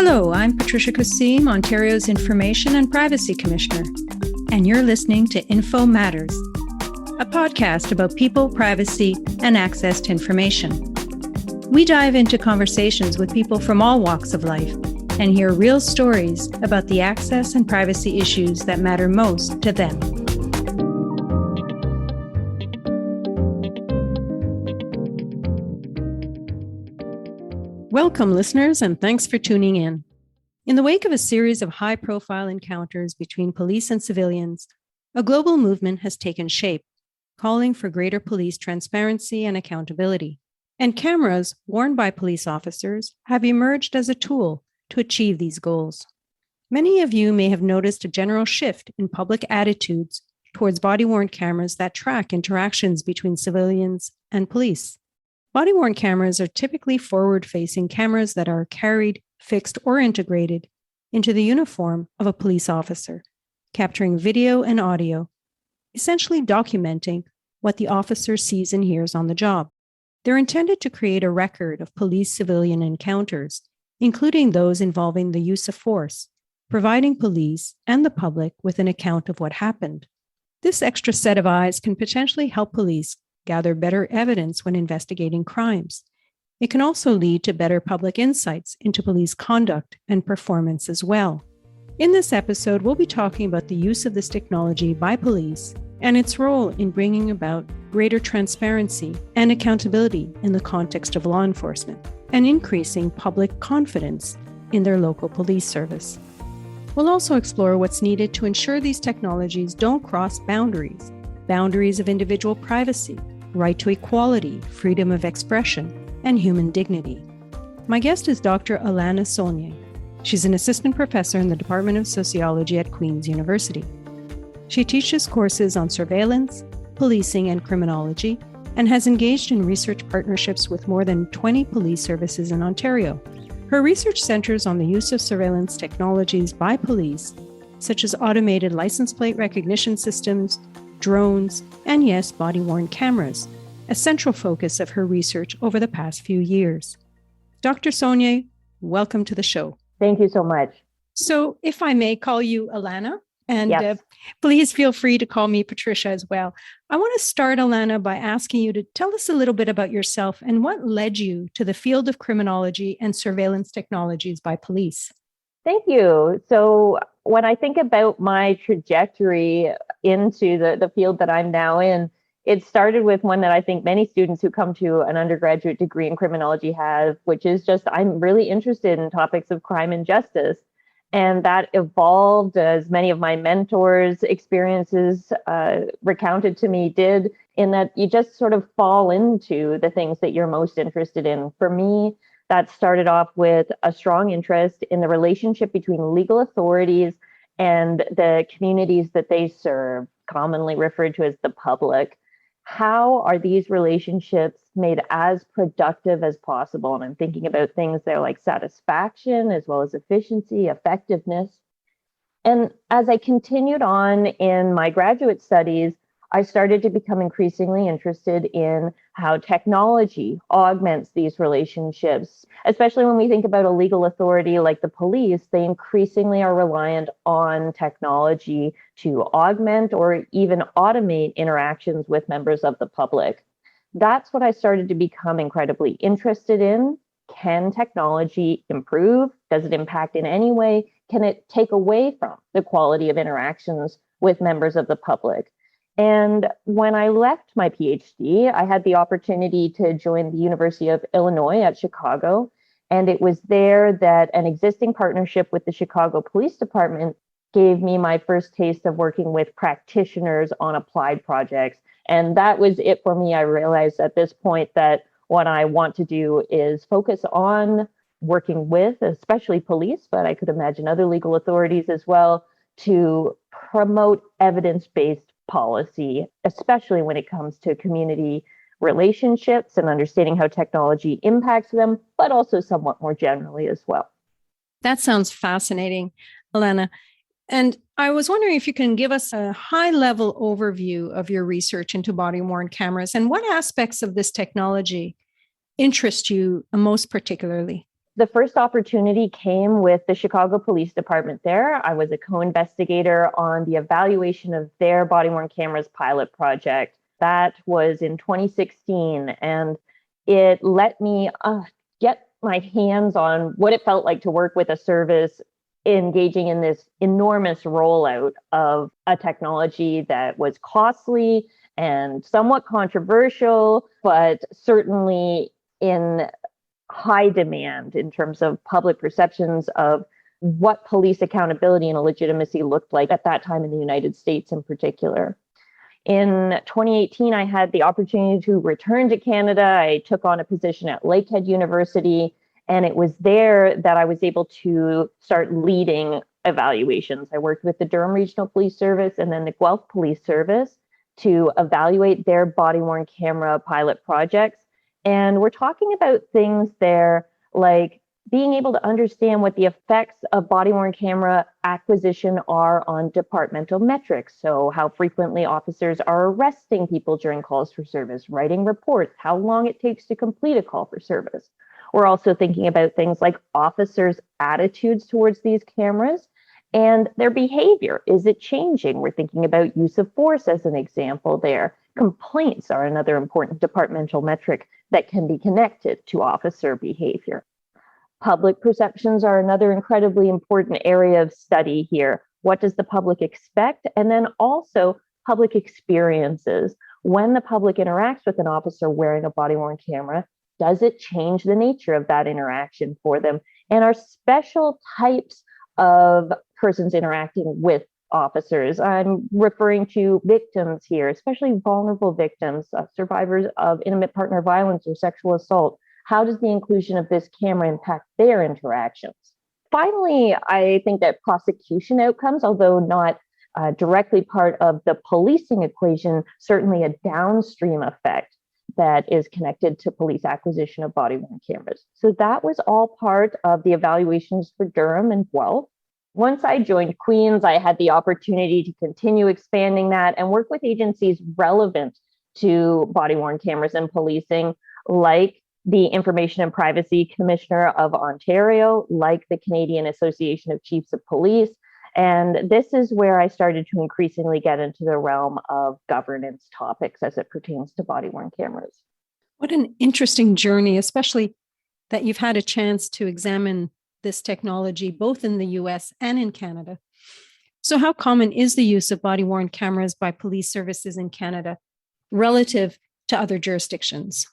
Hello, I'm Patricia Kassim, Ontario's Information and Privacy Commissioner, and you're listening to Info Matters, a podcast about people, privacy, and access to information. We dive into conversations with people from all walks of life and hear real stories about the access and privacy issues that matter most to them. Welcome, listeners, and thanks for tuning in. In the wake of a series of high-profile encounters between police and civilians, a global movement has taken shape, calling for greater police transparency and accountability. And cameras worn by police officers have emerged as a tool to achieve these goals. Many of you may have noticed a general shift in public attitudes towards body-worn cameras that track interactions between civilians and police. Body-worn cameras are typically forward-facing cameras that are carried, fixed, or integrated into the uniform of a police officer, capturing video and audio, essentially documenting what the officer sees and hears on the job. They're intended to create a record of police-civilian encounters, including those involving the use of force, providing police and the public with an account of what happened. This extra set of eyes can potentially help police gather better evidence when investigating crimes. It can also lead to better public insights into police conduct and performance as well. In this episode, we'll be talking about the use of this technology by police and its role in bringing about greater transparency and accountability in the context of law enforcement and increasing public confidence in their local police service. We'll also explore what's needed to ensure these technologies don't cross boundaries of individual privacy, right to equality, freedom of expression, and human dignity. My guest is Dr. Alana Saulnier. She's an assistant professor in the Department of Sociology at Queen's University. She teaches courses on surveillance, policing, and criminology, and has engaged in research partnerships with more than 20 police services in Ontario. Her research centers on the use of surveillance technologies by police, such as automated license plate recognition systems, drones, and yes, body-worn cameras, a central focus of her research over the past few years. Dr. Saulnier, welcome to the show. Thank you so much. So if I may call you Alana, and Yes. Please feel free to call me Patricia as well. I want to start, Alana, by asking you to tell us a little bit about yourself and what led you to the field of criminology and surveillance technologies by police. Thank you. So when I think about my trajectory into the field that I'm now in, it started with one that I think many students who come to an undergraduate degree in criminology have, which is just I'm really interested in topics of crime and justice. And that evolved as many of my mentors' experiences recounted to me did, in that you just sort of fall into the things that you're most interested in. For me, that started off with a strong interest in the relationship between legal authorities and the communities that they serve, commonly referred to as the public. How are these relationships made as productive as possible? And I'm thinking about things that are like satisfaction as well as efficiency, effectiveness. And as I continued on in my graduate studies, I started to become increasingly interested in how technology augments these relationships, especially when we think about a legal authority like the police. They increasingly are reliant on technology to augment or even automate interactions with members of the public. That's what I started to become incredibly interested in. Can technology improve? Does it impact in any way? Can it take away from the quality of interactions with members of the public? And when I left my PhD, I had the opportunity to join the University of Illinois at Chicago. And it was there that an existing partnership with the Chicago Police Department gave me my first taste of working with practitioners on applied projects. And that was it for me. I realized at this point that what I want to do is focus on working with, especially police, but I could imagine other legal authorities as well, to promote evidence-based policy, especially when it comes to community relationships and understanding how technology impacts them, but also somewhat more generally as well. That sounds fascinating, Alana. And I was wondering if you can give us a high-level overview of your research into body-worn cameras and what aspects of this technology interest you most particularly. The first opportunity came with the Chicago Police Department there. I was a co-investigator on the evaluation of their body-worn cameras pilot project. That was in 2016, and it let me get my hands on what it felt like to work with a service engaging in this enormous rollout of a technology that was costly and somewhat controversial, but certainly in high demand in terms of public perceptions of what police accountability and legitimacy looked like at that time in the United States in particular. In 2018, I had the opportunity to return to Canada. I took on a position at Lakehead University, and it was there that I was able to start leading evaluations. I worked with the Durham Regional Police Service and then the Guelph Police Service to evaluate their body-worn camera pilot projects. And we're talking about things there like being able to understand what the effects of body-worn camera acquisition are on departmental metrics. So how frequently officers are arresting people during calls for service, writing reports, how long it takes to complete a call for service. We're also thinking about things like officers' attitudes towards these cameras and their behavior. Is it changing? We're thinking about use of force as an example there. Complaints are another important departmental metric that can be connected to officer behavior. Public perceptions are another incredibly important area of study here. What does the public expect? And then also public experiences. When the public interacts with an officer wearing a body-worn camera, does it change the nature of that interaction for them? And are special types of persons interacting with officers? I'm referring to victims here, especially vulnerable victims, survivors of intimate partner violence or sexual assault. How does the inclusion of this camera impact their interactions? Finally, I think that prosecution outcomes, although not directly part of the policing equation, certainly a downstream effect that is connected to police acquisition of body-worn cameras. So that was all part of the evaluations for Durham and Guelph. Once I joined Queen's, I had the opportunity to continue expanding that and work with agencies relevant to body-worn cameras and policing, like the Information and Privacy Commissioner of Ontario, like the Canadian Association of Chiefs of Police. And this is where I started to increasingly get into the realm of governance topics as it pertains to body-worn cameras. What an interesting journey, especially that you've had a chance to examine this technology both in the US and in Canada. So how common is the use of body-worn cameras by police services in Canada relative to other jurisdictions?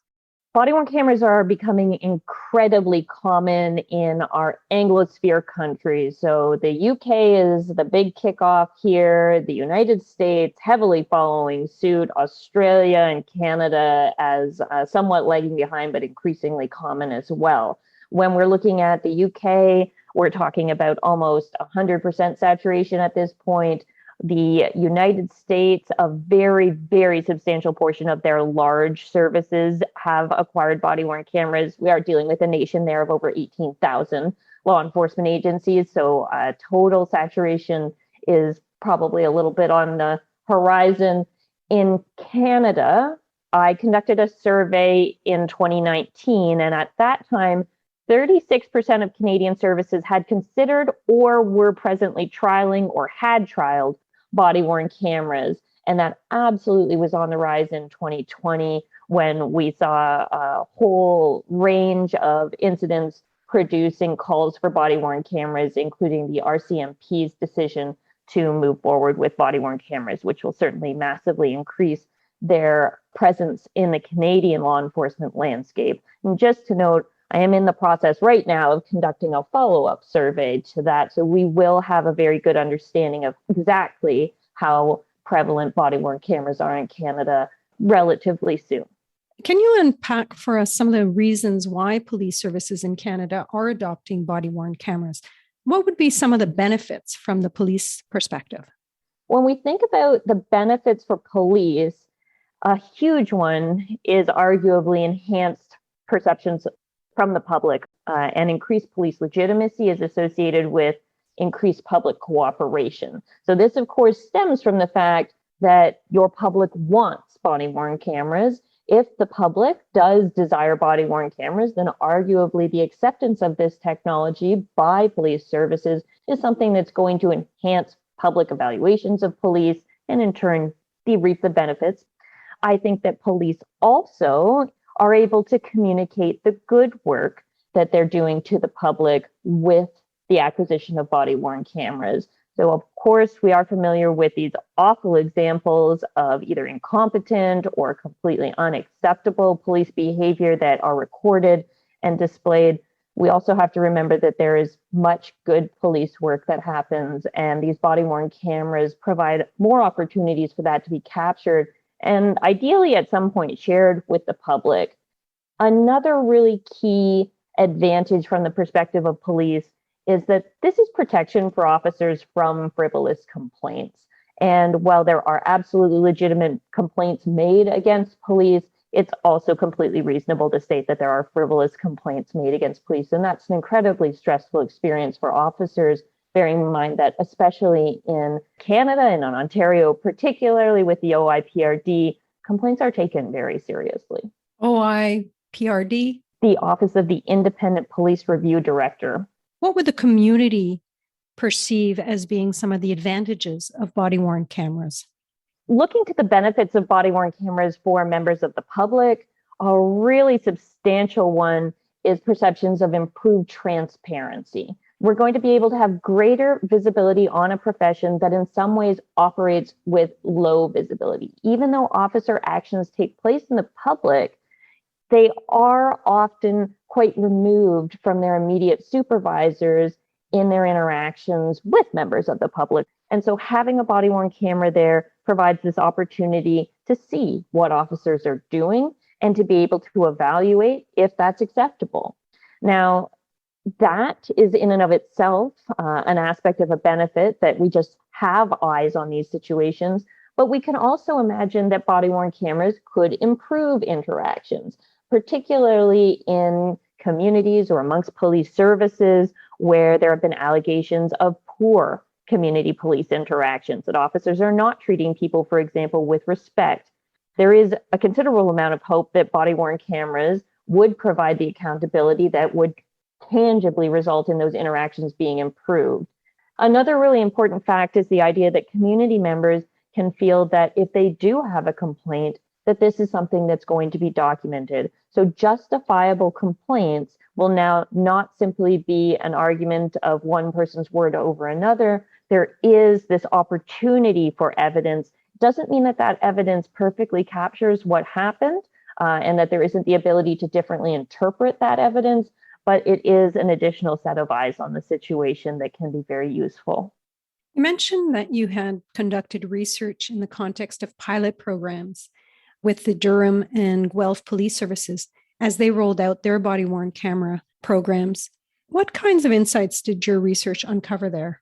Body-worn cameras are becoming incredibly common in our Anglosphere countries. So the UK is the big kickoff here, the United States heavily following suit, Australia and Canada as somewhat lagging behind, but increasingly common as well. When we're looking at the UK, we're talking about almost 100% saturation at this point. The United States, a very, very substantial portion of their large services have acquired body-worn cameras. We are dealing with a nation there of over 18,000 law enforcement agencies. So total saturation is probably a little bit on the horizon. In Canada, I conducted a survey in 2019, and at that time, 36% of Canadian services had considered or were presently trialing or had trialed body-worn cameras. And that absolutely was on the rise in 2020 when we saw a whole range of incidents producing calls for body-worn cameras, including the RCMP's decision to move forward with body-worn cameras, which will certainly massively increase their presence in the Canadian law enforcement landscape. And just to note, I am in the process right now of conducting a follow-up survey to that. So we will have a very good understanding of exactly how prevalent body-worn cameras are in Canada relatively soon. Can you unpack for us some of the reasons why police services in Canada are adopting body-worn cameras? What would be some of the benefits from the police perspective? When we think about the benefits for police, a huge one is arguably enhanced perceptions from the public, and increased police legitimacy is associated with increased public cooperation. So this, of course, stems from the fact that your public wants body-worn cameras. If the public does desire body-worn cameras, then arguably the acceptance of this technology by police services is something that's going to enhance public evaluations of police and in turn, reap the benefits. I think that police also are able to communicate the good work that they're doing to the public with the acquisition of body-worn cameras. So, of course, we are familiar with these awful examples of either incompetent or completely unacceptable police behavior that are recorded and displayed. We also have to remember that there is much good police work that happens, and these body-worn cameras provide more opportunities for that to be captured and ideally at some point shared with the public. Another really key advantage from the perspective of police is that this is protection for officers from frivolous complaints. And while there are absolutely legitimate complaints made against police, it's also completely reasonable to state that there are frivolous complaints made against police. And that's an incredibly stressful experience for officers, bearing in mind that especially in Canada and in Ontario, particularly with the OIPRD, complaints are taken very seriously. OIPRD? The Office of the Independent Police Review Director. What would the community perceive as being some of the advantages of body-worn cameras? Looking to the benefits of body-worn cameras for members of the public, a really substantial one is perceptions of improved transparency. We're going to be able to have greater visibility on a profession that in some ways operates with low visibility. Even though officer actions take place in the public, they are often quite removed from their immediate supervisors in their interactions with members of the public. And so having a body-worn camera there provides this opportunity to see what officers are doing and to be able to evaluate if that's acceptable. Now, that is in and of itself an aspect of a benefit that we just have eyes on these situations, but we can also imagine that body-worn cameras could improve interactions, particularly in communities or amongst police services where there have been allegations of poor community police interactions, that officers are not treating people, for example, with respect. There is a considerable amount of hope that body-worn cameras would provide the accountability that would tangibly result in those interactions being improved. Another really important fact is the idea that community members can feel that if they do have a complaint, that this is something that's going to be documented. So justifiable complaints will now not simply be an argument of one person's word over another. There is this opportunity for evidence. Doesn't mean that that evidence perfectly captures what happened and that there isn't the ability to differently interpret that evidence, but it is an additional set of eyes on the situation that can be very useful. You mentioned that you had conducted research in the context of pilot programs with the Durham and Guelph Police Services as they rolled out their body-worn camera programs. What kinds of insights did your research uncover there?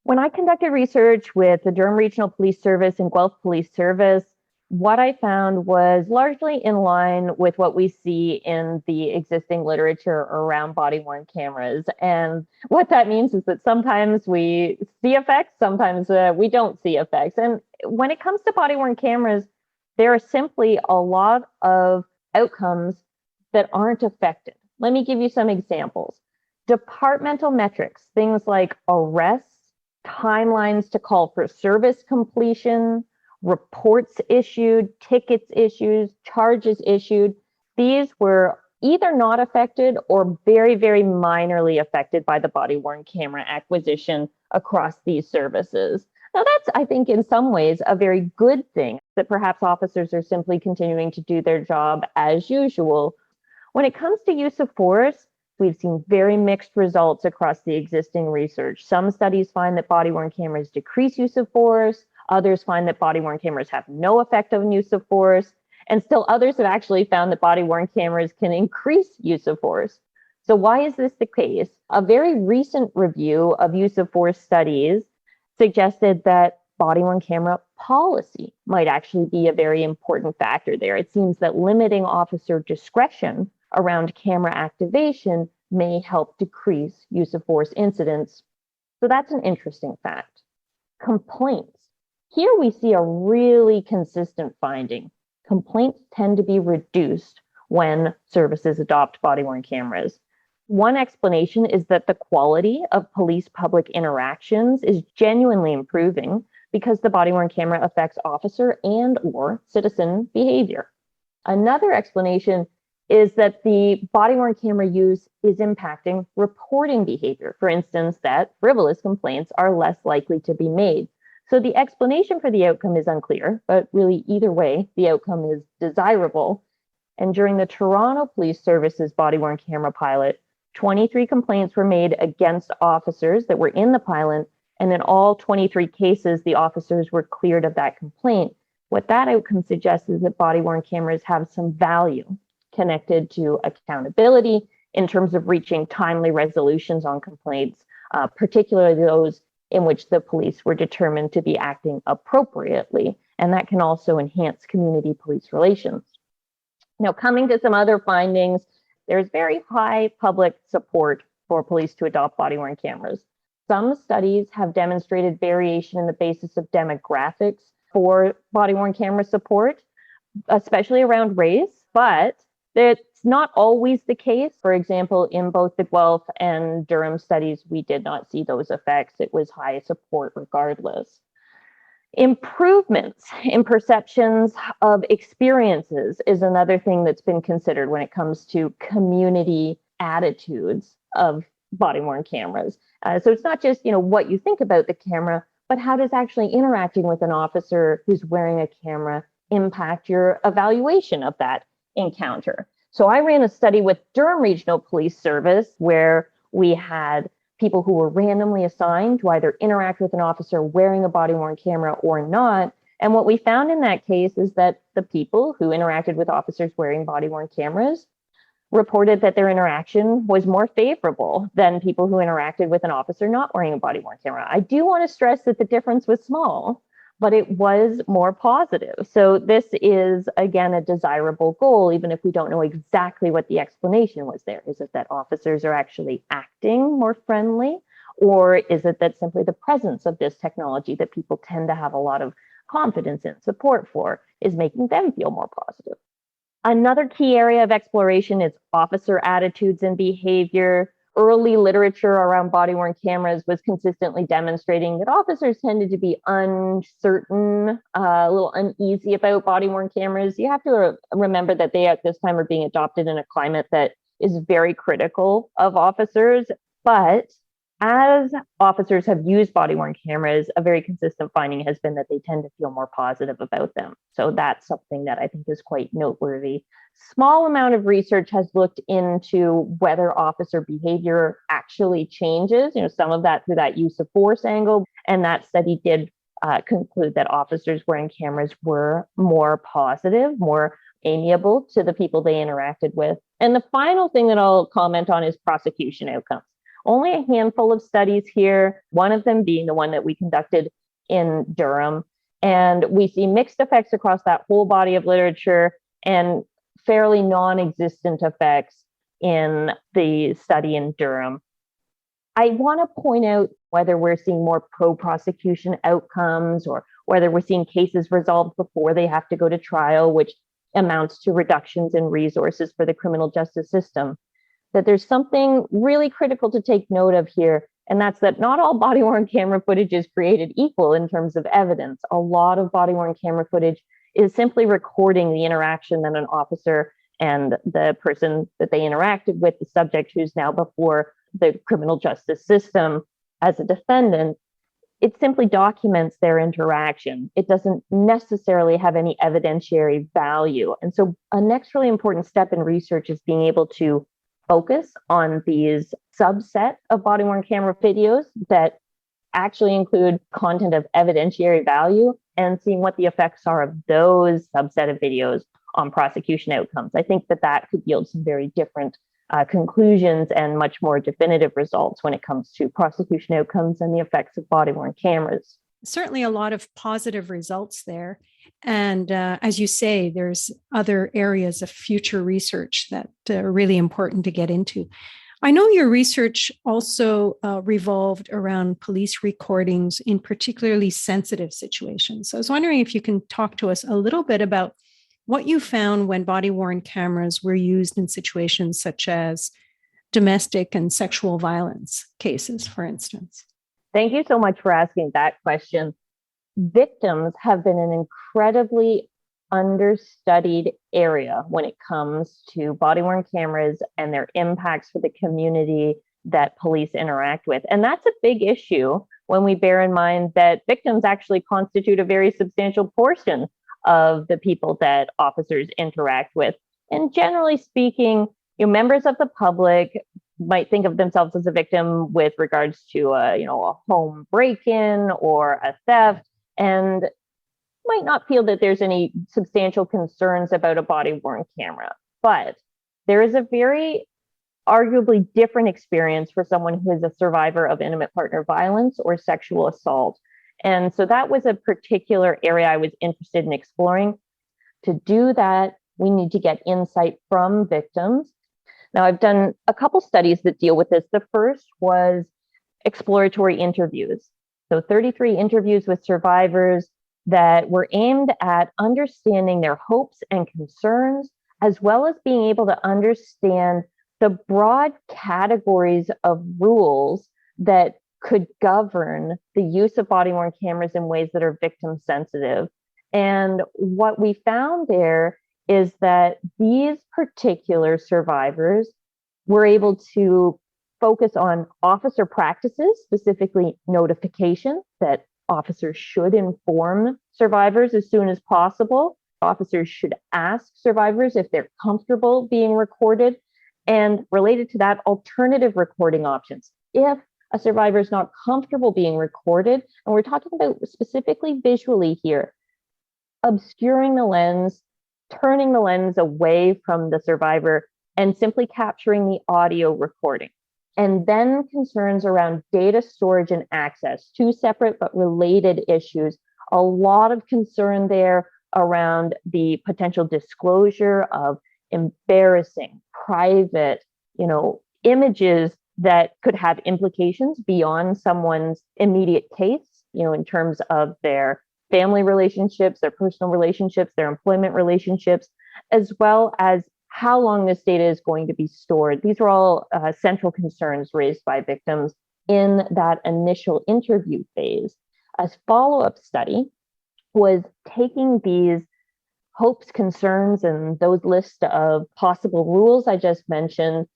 When I conducted research with the Durham Regional Police Service and Guelph Police Service, what I found was largely in line with what we see in the existing literature around body-worn cameras. And what that means is that sometimes we see effects, sometimes we don't see effects. And when it comes to body-worn cameras, there are simply a lot of outcomes that aren't affected. Let me give you some examples. Departmental metrics, things like arrests, timelines to call for service completion, reports issued, tickets issued, charges issued. These were either not affected or very, very minorly affected by the body-worn camera acquisition across these services. Now, that's, I think, in some ways, a very good thing, that perhaps officers are simply continuing to do their job as usual. When it comes to use of force, we've seen very mixed results across the existing research. Some studies find that body-worn cameras decrease use of force. Others find that body-worn cameras have no effect on use of force. And still others have actually found that body-worn cameras can increase use of force. So why is this the case? A very recent review of use of force studies suggested that body-worn camera policy might actually be a very important factor there. It seems that limiting officer discretion around camera activation may help decrease use of force incidents. So that's an interesting fact. Complaints. Here we see a really consistent finding. complaints tend to be reduced when services adopt body-worn cameras. One explanation is that the quality of police-public interactions is genuinely improving because the body-worn camera affects officer and or citizen behavior. Another explanation is that the body-worn camera use is impacting reporting behavior. For instance, that frivolous complaints are less likely to be made. So the explanation for the outcome is unclear, but really either way, the outcome is desirable. And during the Toronto Police Service's body-worn camera pilot, 23 complaints were made against officers that were in the pilot, and in all 23 cases, the officers were cleared of that complaint. What that outcome suggests is that body-worn cameras have some value connected to accountability in terms of reaching timely resolutions on complaints, particularly those in which the police were determined to be acting appropriately. And that can also enhance community police relations. Now, coming to some other findings, there's very high public support for police to adopt body-worn cameras. Some studies have demonstrated variation in the basis of demographics for body-worn camera support, especially around race, but it's not always the case. For example, in both the Guelph and Durham studies, we did not see those effects. It was high support regardless. Improvements in perceptions of experiences is another thing that's been considered when it comes to community attitudes of body-worn cameras. So it's not just, what you think about the camera, but how does actually interacting with an officer who's wearing a camera impact your evaluation of that encounter? So I ran a study with Durham Regional Police Service where we had people who were randomly assigned to either interact with an officer wearing a body-worn camera or not. And what we found in that case is that the people who interacted with officers wearing body-worn cameras reported that their interaction was more favorable than people who interacted with an officer not wearing a body-worn camera. I do want to stress that the difference was small, but it was more positive. So this is, again, a desirable goal, even if we don't know exactly what the explanation was there. Is it that officers are actually acting more friendly? Or is it that simply the presence of this technology that people tend to have a lot of confidence and support for is making them feel more positive? Another key area of exploration is officer attitudes and behavior. Early literature around body-worn cameras was consistently demonstrating that officers tended to be uncertain, a little uneasy about body-worn cameras. You have to remember that they at this time are being adopted in a climate that is very critical of officers. But as officers have used body-worn cameras, a very consistent finding has been that they tend to feel more positive about them. So that's something that I think is quite noteworthy. Small amount of research has looked into whether officer behavior actually changes, some of that through that use of force angle. And that study did conclude that officers wearing cameras were more positive, more amiable to the people they interacted with. And the final thing that I'll comment on is prosecution outcomes. Only a handful of studies here, one of them being the one that we conducted in Durham. And we see mixed effects across that whole body of literature and fairly non-existent effects in the study in Durham. I want to point out whether we're seeing more pro-prosecution outcomes or whether we're seeing cases resolved before they have to go to trial, which amounts to reductions in resources for the criminal justice system. That there's something really critical to take note of here, and that's that not all body-worn camera footage is created equal in terms of evidence. A lot of body-worn camera footage is simply recording the interaction that an officer and the person that they interacted with, the subject who's now before the criminal justice system as a defendant. It simply documents their interaction. It doesn't necessarily have any evidentiary value. And so a next really important step in research is being able to focus on these subset of body-worn camera videos that actually include content of evidentiary value and seeing what the effects are of those subset of videos on prosecution outcomes. I think that could yield some very different conclusions and much more definitive results when it comes to prosecution outcomes and the effects of body-worn cameras. Certainly a lot of positive results there. And as you say, there's other areas of future research that are really important to get into. I know your research also revolved around police recordings in particularly sensitive situations. So I was wondering if you can talk to us a little bit about what you found when body-worn cameras were used in situations such as domestic and sexual violence cases, for instance. Thank you so much for asking that question. Victims have been an incredibly understudied area when it comes to body-worn cameras and their impacts for the community that police interact with. And that's a big issue when we bear in mind that victims actually constitute a very substantial portion of the people that officers interact with. And generally speaking, members of the public might think of themselves as a victim with regards to a home break-in or a theft, and might not feel that there's any substantial concerns about a body-worn camera. But there is a very arguably different experience for someone who is a survivor of intimate partner violence or sexual assault. And so that was a particular area I was interested in exploring. To do that, we need to get insight from victims. Now, I've done a couple studies that deal with this. The first was exploratory interviews. So 33 interviews with survivors that were aimed at understanding their hopes and concerns, as well as being able to understand the broad categories of rules that could govern the use of body-worn cameras in ways that are victim sensitive. And what we found there is that these particular survivors were able to focus on officer practices, specifically notification, that officers should inform survivors as soon as possible. Officers should ask survivors if they're comfortable being recorded. And related to that, alternative recording options. If a survivor is not comfortable being recorded, and we're talking about specifically visually here, obscuring the lens, turning the lens away from the survivor, and simply capturing the audio recording. And then concerns around data storage and access, two separate but related issues. A lot of concern there around the potential disclosure of embarrassing, private, images that could have implications beyond someone's immediate case, in terms of their family relationships, their personal relationships, their employment relationships, as well as how long this data is going to be stored. These are all central concerns raised by victims in that initial interview phase. A follow-up study was taking these hopes, concerns, and those lists of possible rules I just mentioned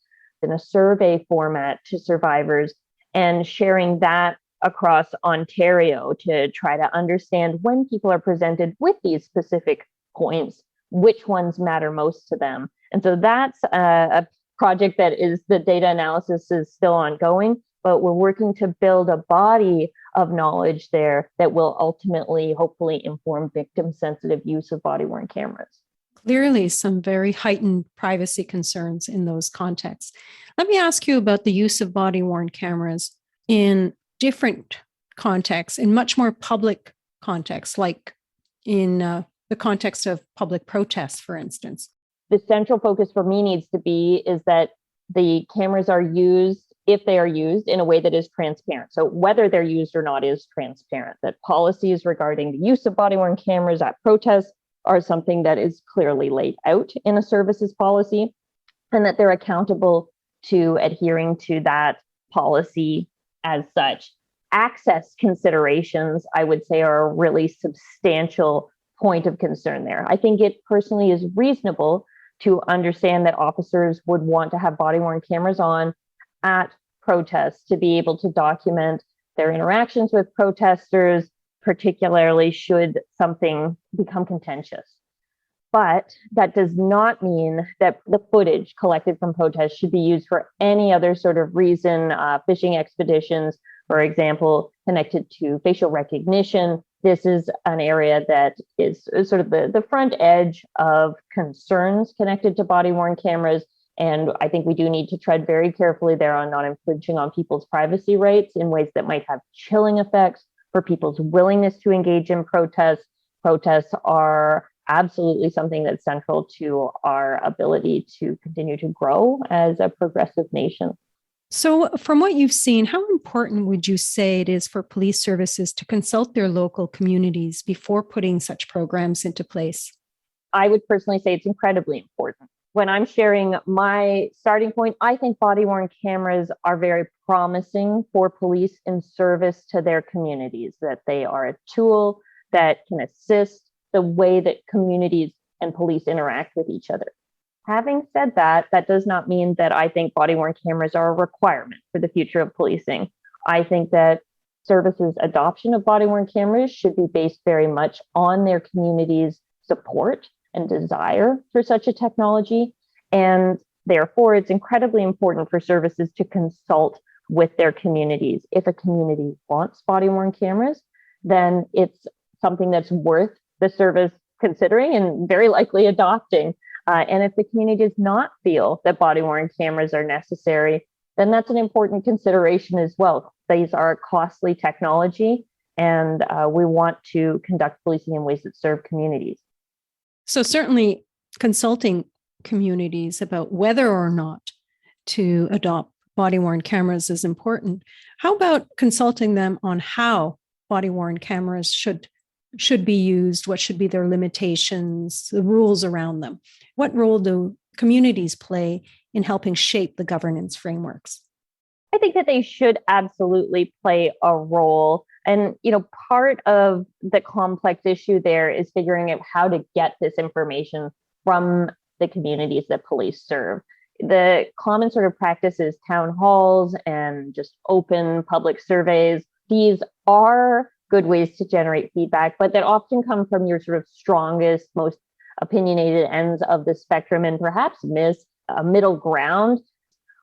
in a survey format to survivors and sharing that across Ontario to try to understand when people are presented with these specific points, which ones matter most to them. And so that's a project that is, the data analysis is still ongoing, but we're working to build a body of knowledge there that will ultimately, hopefully, inform victim-sensitive use of body-worn cameras. Clearly, some very heightened privacy concerns in those contexts. Let me ask you about the use of body-worn cameras in different contexts, in much more public contexts, like in the context of public protests, for instance. The central focus for me needs to be is that the cameras are used, if they are used, in a way that is transparent. So whether they're used or not is transparent, that policies regarding the use of body-worn cameras at protests are something that is clearly laid out in a services policy, and that they're accountable to adhering to that policy as such. Access considerations, I would say, are a really substantial point of concern there. I think it personally is reasonable to understand that officers would want to have body-worn cameras on at protests to be able to document their interactions with protesters, particularly should something become contentious. But that does not mean that the footage collected from protests should be used for any other sort of reason, fishing expeditions, for example, connected to facial recognition. This is an area that is sort of the front edge of concerns connected to body-worn cameras. And I think we do need to tread very carefully there on not infringing on people's privacy rights in ways that might have chilling effects for people's willingness to engage in protests. Protests are absolutely something that's central to our ability to continue to grow as a progressive nation. So, from what you've seen, how important would you say it is for police services to consult their local communities before putting such programs into place? I would personally say it's incredibly important. When I'm sharing my starting point, I think body-worn cameras are very promising for police in service to their communities, that they are a tool that can assist the way that communities and police interact with each other. Having said that, that does not mean that I think body-worn cameras are a requirement for the future of policing. I think that services' adoption of body-worn cameras should be based very much on their community's support and desire for such a technology. And therefore, it's incredibly important for services to consult with their communities. If a community wants body-worn cameras, then it's something that's worth the service considering and very likely adopting. And if the community does not feel that body-worn cameras are necessary, then that's an important consideration as well. These are a costly technology, and we want to conduct policing in ways that serve communities. So certainly consulting communities about whether or not to adopt body-worn cameras is important. How about consulting them on how body-worn cameras should be used? What should be their limitations, the rules around them? What role do communities play in helping shape the governance frameworks? I think that they should absolutely play a role. And, part of the complex issue there is figuring out how to get this information from the communities that police serve. The common sort of practice is town halls and just open public surveys. These are good ways to generate feedback, but that often come from your sort of strongest, most opinionated ends of the spectrum and perhaps miss a middle ground.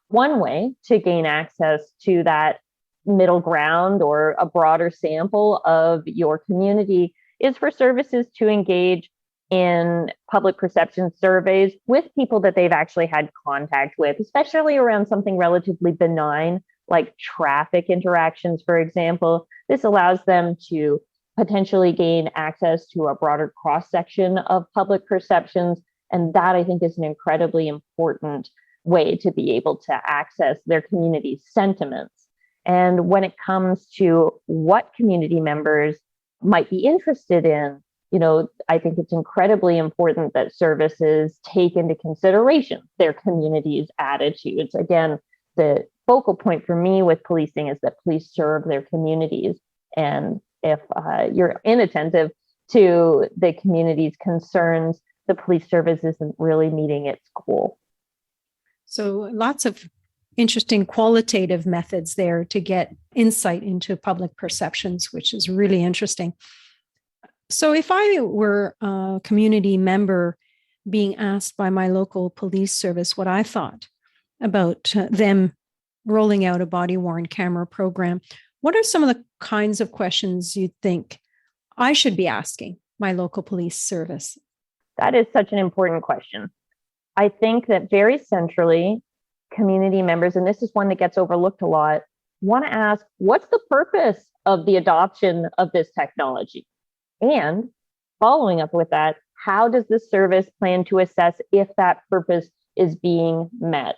One way to gain access to that middle ground or a broader sample of your community is for services to engage in public perception surveys with people that they've actually had contact with, especially around something relatively benign like traffic interactions, for example. This allows them to potentially gain access to a broader cross-section of public perceptions. And that, I think, is an incredibly important way to be able to access their community's sentiments. And when it comes to what community members might be interested in, I think it's incredibly important that services take into consideration their community's attitudes. Again, the focal point for me with policing is that police serve their communities. And if you're inattentive to the community's concerns, the police service isn't really meeting its goal. So lots of interesting qualitative methods there to get insight into public perceptions, which is really interesting. So if I were a community member being asked by my local police service what I thought about them rolling out a body-worn camera program, what are some of the kinds of questions you think I should be asking my local police service? That is such an important question. I think that very centrally, community members, and this is one that gets overlooked a lot, want to ask, what's the purpose of the adoption of this technology? And following up with that, how does the service plan to assess if that purpose is being met?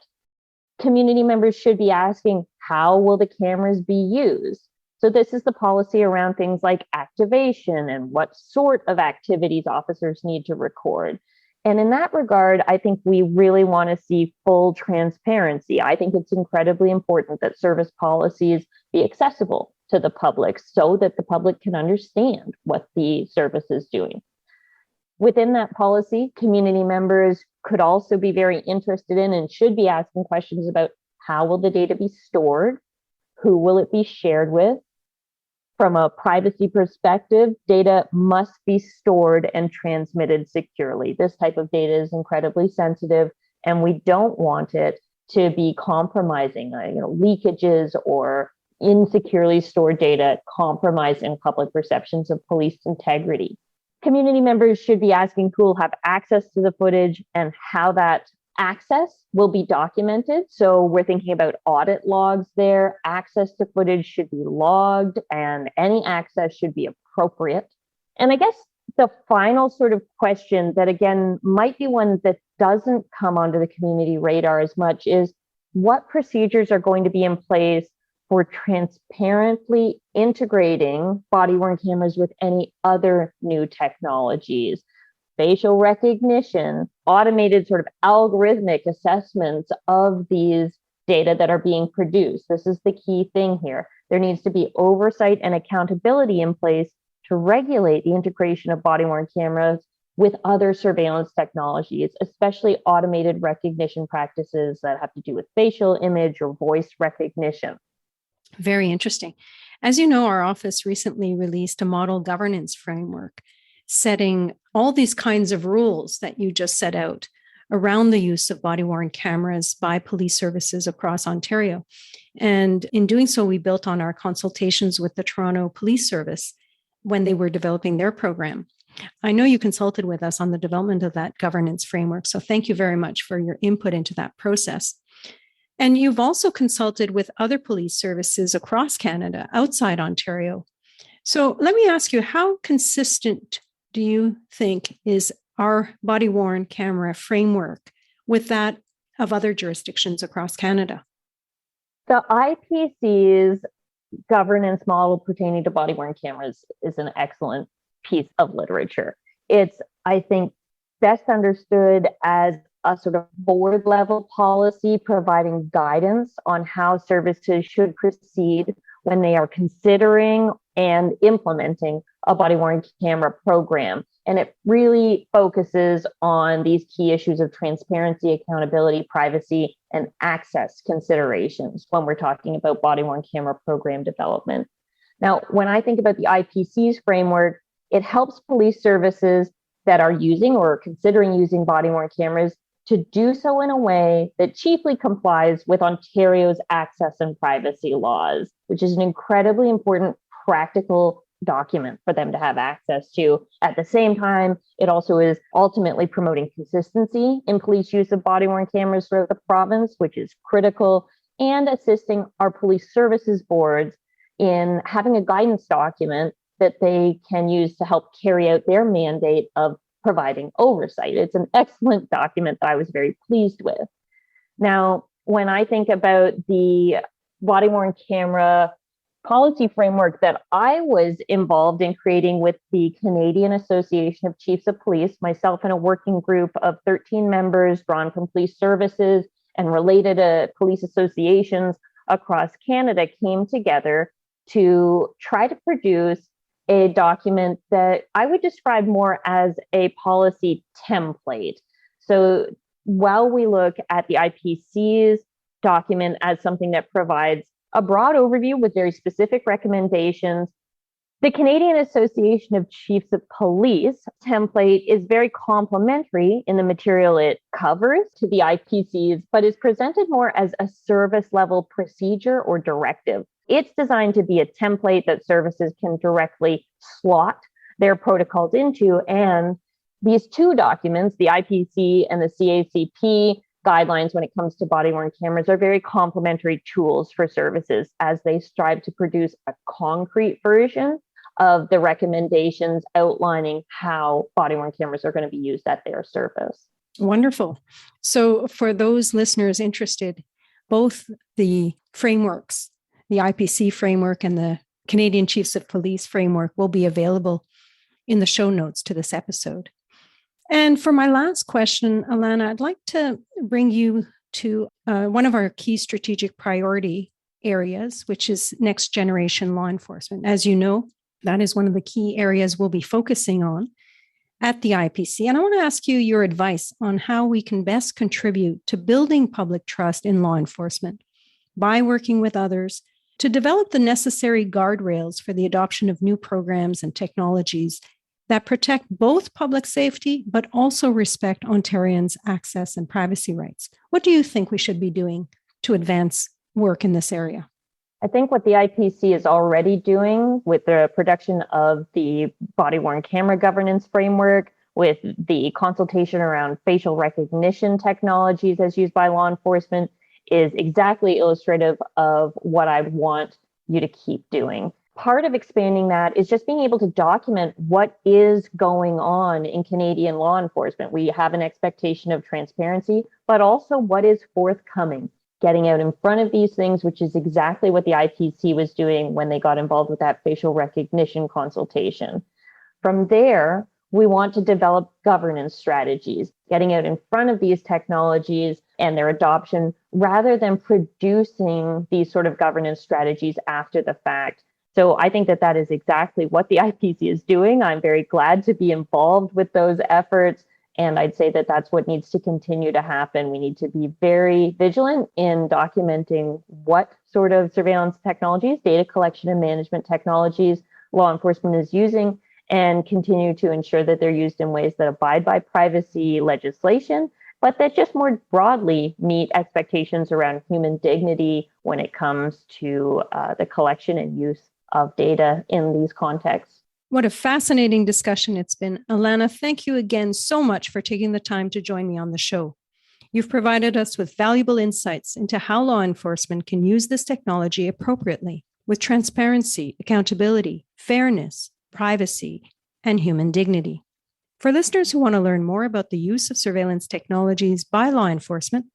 Community members should be asking, how will the cameras be used? So this is the policy around things like activation and what sort of activities officers need to record. And in that regard, I think we really want to see full transparency. I think it's incredibly important that service policies be accessible to the public so that the public can understand what the service is doing. Within that policy, community members could also be very interested in and should be asking questions about how will the data be stored? Who will it be shared with? From a privacy perspective, data must be stored and transmitted securely. This type of data is incredibly sensitive, and we don't want it to be compromising, leakages or insecurely stored data compromising public perceptions of police integrity. Community members should be asking who will have access to the footage and how that access will be documented. So we're thinking about audit logs there. Access to footage should be logged and any access should be appropriate. And I guess the final sort of question that, again, might be one that doesn't come onto the community radar as much is what procedures are going to be in place for transparently integrating body-worn cameras with any other new technologies. facial recognition, automated sort of algorithmic assessments of these data that are being produced. This is the key thing here. There needs to be oversight and accountability in place to regulate the integration of body-worn cameras with other surveillance technologies, especially automated recognition practices that have to do with facial image or voice recognition. Very interesting. As you know, our office recently released a model governance framework setting all these kinds of rules that you just set out around the use of body-worn cameras by police services across Ontario. And in doing so, we built on our consultations with the Toronto Police Service when they were developing their program. I know you consulted with us on the development of that governance framework, so thank you very much for your input into that process. And you've also consulted with other police services across Canada, outside Ontario. So let me ask you, how consistent do you think is our body-worn camera framework with that of other jurisdictions across Canada? The IPC's governance model pertaining to body-worn cameras is an excellent piece of literature. It's, I think, best understood as a sort of board level policy providing guidance on how services should proceed when they are considering and implementing a body-worn camera program. And it really focuses on these key issues of transparency, accountability, privacy, and access considerations when we're talking about body-worn camera program development. Now, when I think about the IPC's framework, it helps police services that are using or considering using body-worn cameras to do so in a way that chiefly complies with Ontario's access and privacy laws, which is an incredibly important practical document for them to have access to. At the same time, it also is ultimately promoting consistency in police use of body-worn cameras throughout the province, which is critical, and assisting our police services boards in having a guidance document that they can use to help carry out their mandate of providing oversight. It's an excellent document that I was very pleased with. Now, when I think about the body-worn camera policy framework that I was involved in creating with the Canadian Association of Chiefs of Police, myself and a working group of 13 members drawn from police services and related police associations across Canada came together to try to produce a document that I would describe more as a policy template. So while we look at the IPC's document as something that provides a broad overview with very specific recommendations, the Canadian Association of Chiefs of Police template is very complementary in the material it covers to the IPC's, but is presented more as a service level procedure or directive. It's designed to be a template that services can directly slot their protocols into. And these two documents, the IPC and the CACP guidelines when it comes to body-worn cameras, are very complementary tools for services as they strive to produce a concrete version of the recommendations outlining how body-worn cameras are going to be used at their service. Wonderful. So for those listeners interested, both the frameworks, the IPC framework and the Canadian Chiefs of Police framework, will be available in the show notes to this episode. And for my last question, Alana, I'd like to bring you to one of our key strategic priority areas, which is next generation law enforcement. As you know, that is one of the key areas we'll be focusing on at the IPC. And I want to ask you your advice on how we can best contribute to building public trust in law enforcement by working with others to develop the necessary guardrails for the adoption of new programs and technologies that protect both public safety, but also respect Ontarians' access and privacy rights. What do you think we should be doing to advance work in this area? I think what the IPC is already doing with the production of the body-worn camera governance framework, with the consultation around facial recognition technologies as used by law enforcement, is exactly illustrative of what I want you to keep doing. Part of expanding that is just being able to document what is going on in Canadian law enforcement. We have an expectation of transparency, but also what is forthcoming. Getting out in front of these things, which is exactly what the IPC was doing when they got involved with that facial recognition consultation. From there, we want to develop governance strategies, getting out in front of these technologies and their adoption rather than producing these sort of governance strategies after the fact. So I think that that is exactly what the IPC is doing. I'm very glad to be involved with those efforts. And I'd say that that's what needs to continue to happen. We need to be very vigilant in documenting what sort of surveillance technologies, data collection and management technologies law enforcement is using, and continue to ensure that they're used in ways that abide by privacy legislation, but that just more broadly meet expectations around human dignity when it comes to the collection and use of data in these contexts. What a fascinating discussion it's been. Alana, thank you again so much for taking the time to join me on the show. You've provided us with valuable insights into how law enforcement can use this technology appropriately with transparency, accountability, fairness, privacy, and human dignity. For listeners who want to learn more about the use of surveillance technologies by law enforcement,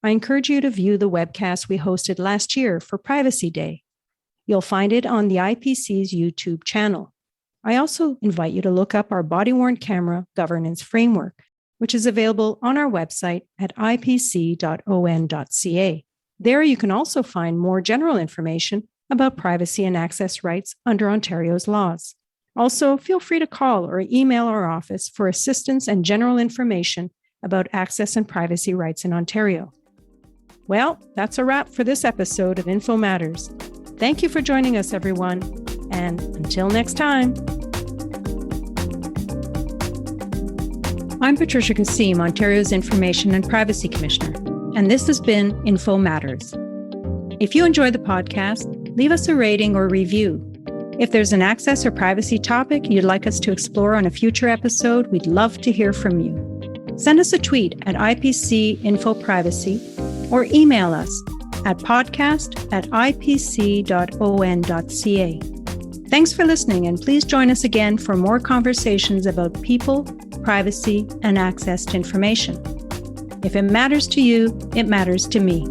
I encourage you to view the webcast we hosted last year for Privacy Day. You'll find it on the IPC's YouTube channel. I also invite you to look up our body-worn camera governance framework, which is available on our website at ipc.on.ca. There you can also find more general information about privacy and access rights under Ontario's laws. Also, feel free to call or email our office for assistance and general information about access and privacy rights in Ontario. Well, that's a wrap for this episode of Info Matters. Thank you for joining us, everyone, and until next time. I'm Patricia Kassim, Ontario's Information and Privacy Commissioner, and this has been Info Matters. If you enjoyed the podcast, leave us a rating or review. If there's an access or privacy topic you'd like us to explore on a future episode, we'd love to hear from you. Send us a tweet at IPC Info Privacy or email us at podcast@ipc.on.ca. Thanks for listening, and please join us again for more conversations about people, privacy, and access to information. If it matters to you, it matters to me.